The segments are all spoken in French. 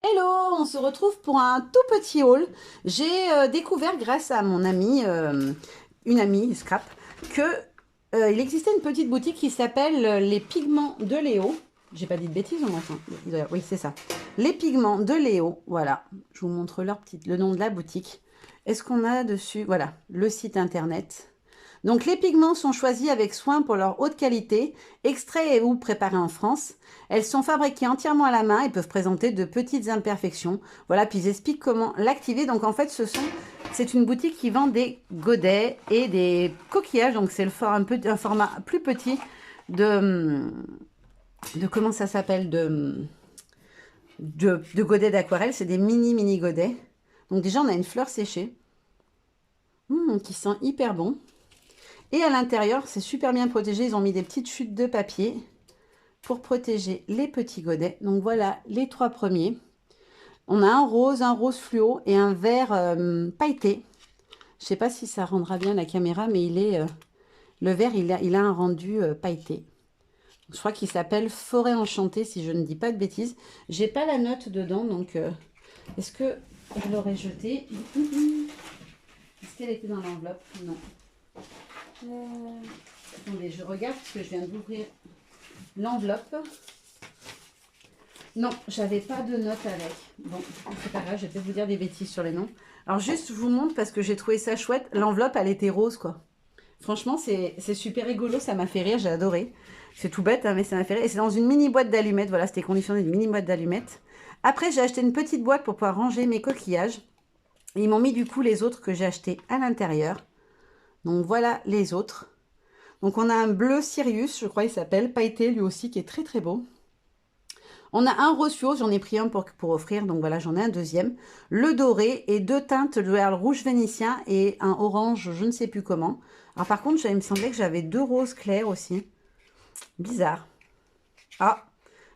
Hello, on se retrouve pour un tout petit haul. J'ai découvert grâce à mon amie, une amie Scrap, que il existait une petite boutique qui s'appelle Les Pigments de Léo. J'ai pas dit de bêtises, non, attends. Oui, c'est ça. Les Pigments de Léo. Voilà. Je vous montre le nom de la boutique. Est-ce qu'on a dessus? Voilà, le site internet. Donc les pigments sont choisis avec soin pour leur haute qualité, extraits et ou préparés en France. Elles sont fabriquées entièrement à la main et peuvent présenter de petites imperfections. Voilà, puis ils expliquent comment l'activer. Donc en fait, c'est une boutique qui vend des godets et des coquillages. Donc c'est un format plus petit de comment ça s'appelle de godets d'aquarelle. C'est des mini godets. Donc déjà, on a une fleur séchée qui sent hyper bon. Et à l'intérieur, c'est super bien protégé. Ils ont mis des petites chutes de papier pour protéger les petits godets. Donc voilà les trois premiers. On a un rose fluo et un vert pailleté. Je ne sais pas si ça rendra bien la caméra, mais le vert, il a un rendu pailleté. Je crois qu'il s'appelle Forêt enchantée, si je ne dis pas de bêtises. J'ai pas la note dedans, donc est-ce que je l'aurais jetée? Est-ce qu'elle était dans l'enveloppe? Non. Attendez, je regarde parce que je viens d'ouvrir l'enveloppe. Non, j'avais pas de note avec. Bon, c'est pas grave, je vais peut-être vous dire des bêtises sur les noms. Alors juste, je vous montre parce que j'ai trouvé ça chouette. L'enveloppe, elle était rose, quoi. Franchement, c'est super rigolo, ça m'a fait rire, j'ai adoré. C'est tout bête, hein, mais ça m'a fait rire. Et c'est dans une mini boîte d'allumettes, voilà, c'était conditionné d'une mini boîte d'allumettes. Après, j'ai acheté une petite boîte pour pouvoir ranger mes coquillages. Et ils m'ont mis du coup les autres que j'ai achetés à l'intérieur. Donc voilà les autres. Donc on a un bleu Sirius, je crois il s'appelle, pailleté lui aussi, qui est très très beau. On a un rose fluo, j'en ai pris un pour offrir, donc voilà, j'en ai un deuxième. Le doré et deux teintes, le rouge vénitien et un orange, je ne sais plus comment. Alors par contre, il me semblait que j'avais deux roses clairs aussi. Bizarre. Ah,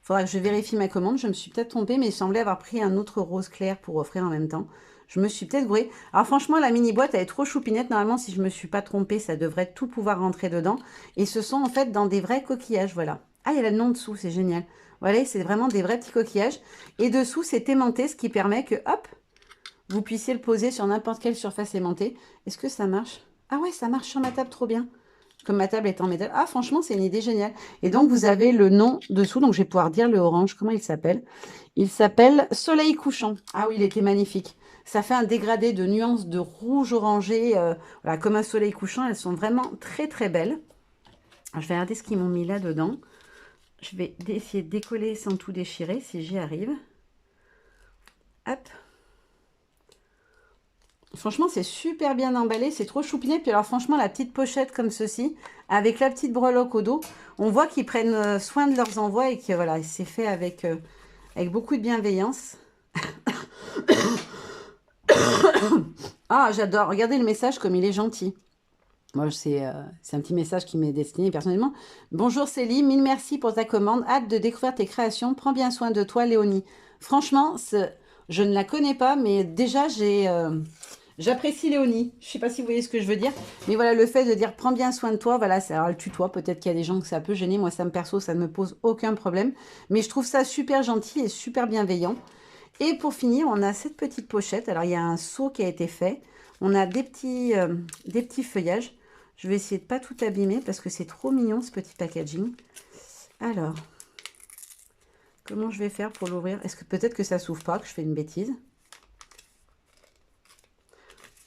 faudra que je vérifie ma commande. Je me suis peut-être trompée, mais il semblait avoir pris un autre rose clair pour offrir en même temps. Je me suis peut-être gourée. Alors franchement, la mini boîte, elle est trop choupinette. Normalement, si je me suis pas trompée, ça devrait tout pouvoir rentrer dedans. Et ce sont en fait dans des vrais coquillages, voilà. Ah, il y a le nom dessous, c'est génial. Voilà, c'est vraiment des vrais petits coquillages. Et dessous, c'est aimanté, ce qui permet que, hop, vous puissiez le poser sur n'importe quelle surface aimantée. Est-ce que ça marche? Ah ouais, ça marche sur ma table, trop bien. Comme ma table est en métal. Ah, franchement, c'est une idée géniale. Et donc, vous avez le nom dessous. Donc, je vais pouvoir dire le orange. Comment il s'appelle? Il s'appelle Soleil couchant. Ah oui, il était magnifique. Ça fait un dégradé de nuances de rouge orangé, voilà, comme un soleil couchant. Elles sont vraiment très, très belles. Alors, je vais regarder ce qu'ils m'ont mis là-dedans. Je vais essayer de décoller sans tout déchirer, si j'y arrive. Hop. Franchement, c'est super bien emballé, c'est trop choupinet. Puis alors franchement, la petite pochette comme ceci, avec la petite breloque au dos, on voit qu'ils prennent soin de leurs envois et que voilà, c'est fait avec beaucoup de bienveillance. Ah, j'adore. Regardez le message comme il est gentil. Moi, c'est un petit message qui m'est destiné personnellement. Bonjour Célie, mille merci pour ta commande. Hâte de découvrir tes créations. Prends bien soin de toi, Léonie. Franchement, je ne la connais pas, mais déjà, j'apprécie Léonie. Je ne sais pas si vous voyez ce que je veux dire. Mais voilà, le fait de dire prends bien soin de toi, voilà, c'est alors le tutoie. Peut-être qu'il y a des gens que ça peut gêner. Moi, ça me perso, ça ne me pose aucun problème. Mais je trouve ça super gentil et super bienveillant. Et pour finir, on a cette petite pochette. Alors, il y a un seau qui a été fait. On a des petits feuillages. Je vais essayer de pas tout abîmer parce que c'est trop mignon ce petit packaging. Alors, comment je vais faire pour l'ouvrir? Est-ce que peut-être que ça s'ouvre pas, que je fais une bêtise?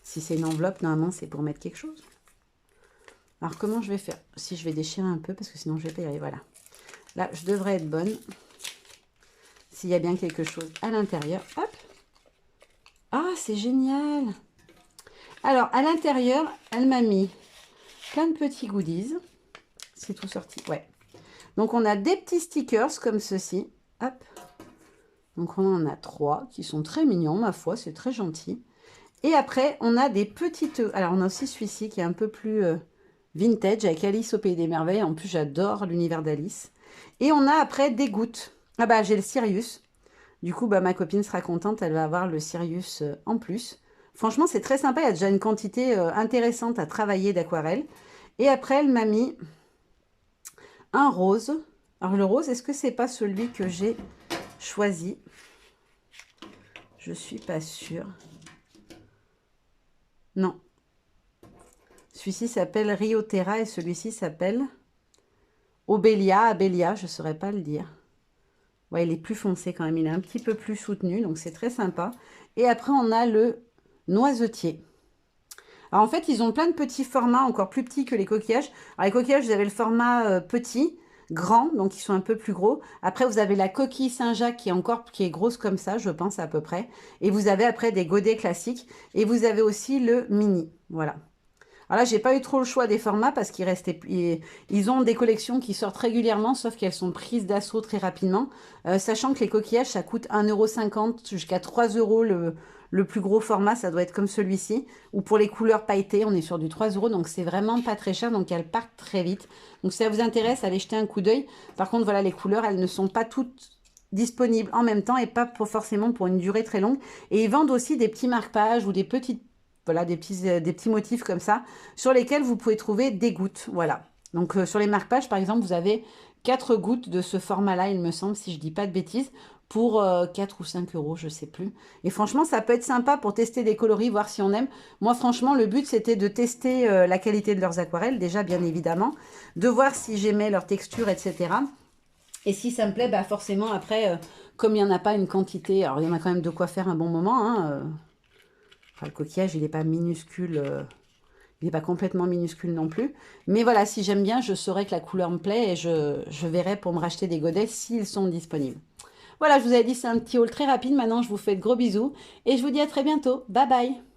Si c'est une enveloppe, normalement, c'est pour mettre quelque chose. Alors, comment je vais faire? Si je vais déchirer un peu parce que sinon, je vais pas y arriver. Voilà. Là, je devrais être bonne. S'il y a bien quelque chose à l'intérieur. Hop. Ah, c'est génial! Alors, à l'intérieur, elle m'a mis plein de petits goodies. C'est tout sorti, ouais. Donc, on a des petits stickers comme ceci. Hop. Donc, on en a trois qui sont très mignons, ma foi, c'est très gentil. Et après, on a des petites... Alors, on a aussi celui-ci qui est un peu plus vintage avec Alice au Pays des Merveilles. En plus, j'adore l'univers d'Alice. Et on a après des gouttes. Ah bah, j'ai le Sirius. Du coup, bah, ma copine sera contente, elle va avoir le Sirius en plus. Franchement, c'est très sympa, il y a déjà une quantité intéressante à travailler d'aquarelle. Et après, elle m'a mis un rose. Alors le rose, est-ce que c'est pas celui que j'ai choisi? Je suis pas sûre. Non. Celui-ci s'appelle Rio Terra et celui-ci s'appelle Abelia, je ne saurais pas le dire. Ouais, il est plus foncé quand même, il est un petit peu plus soutenu, donc c'est très sympa. Et après, on a le noisetier. Alors en fait, ils ont plein de petits formats, encore plus petits que les coquillages. Alors les coquillages, vous avez le format petit, grand, donc ils sont un peu plus gros. Après, vous avez la coquille Saint-Jacques qui est grosse comme ça, je pense à peu près. Et vous avez après des godets classiques. Et vous avez aussi le mini, voilà. Alors là, j'ai pas eu trop le choix des formats parce ils ont des collections qui sortent régulièrement, sauf qu'elles sont prises d'assaut très rapidement. Sachant que les coquillages, ça coûte 1,50 € jusqu'à 3 € le plus gros format, ça doit être comme celui-ci. Ou pour les couleurs pailletées, on est sur du 3 €, donc c'est vraiment pas très cher, donc elles partent très vite. Donc si ça vous intéresse, allez jeter un coup d'œil. Par contre, voilà, les couleurs, elles ne sont pas toutes disponibles en même temps et pas forcément pour une durée très longue. Et ils vendent aussi des petits marque-pages ou des petites voilà, des petits motifs comme ça, sur lesquels vous pouvez trouver des gouttes. Voilà. Donc, sur les marque-pages, par exemple, vous avez 4 gouttes de ce format-là, il me semble, si je dis pas de bêtises, pour 4 ou 5 €, je sais plus. Et franchement, ça peut être sympa pour tester des coloris, voir si on aime. Moi, franchement, le but, c'était de tester la qualité de leurs aquarelles, déjà, bien évidemment, de voir si j'aimais leur texture, etc. Et si ça me plaît, bah forcément, après, comme il n'y en a pas une quantité, alors il y en a quand même de quoi faire un bon moment, hein, enfin, le coquillage, il n'est pas minuscule, il n'est pas complètement minuscule non plus. Mais voilà, si j'aime bien, je saurai que la couleur me plaît et je verrai pour me racheter des godets s'ils sont disponibles. Voilà, je vous avais dit, c'est un petit haul très rapide. Maintenant, je vous fais de gros bisous et je vous dis à très bientôt. Bye bye!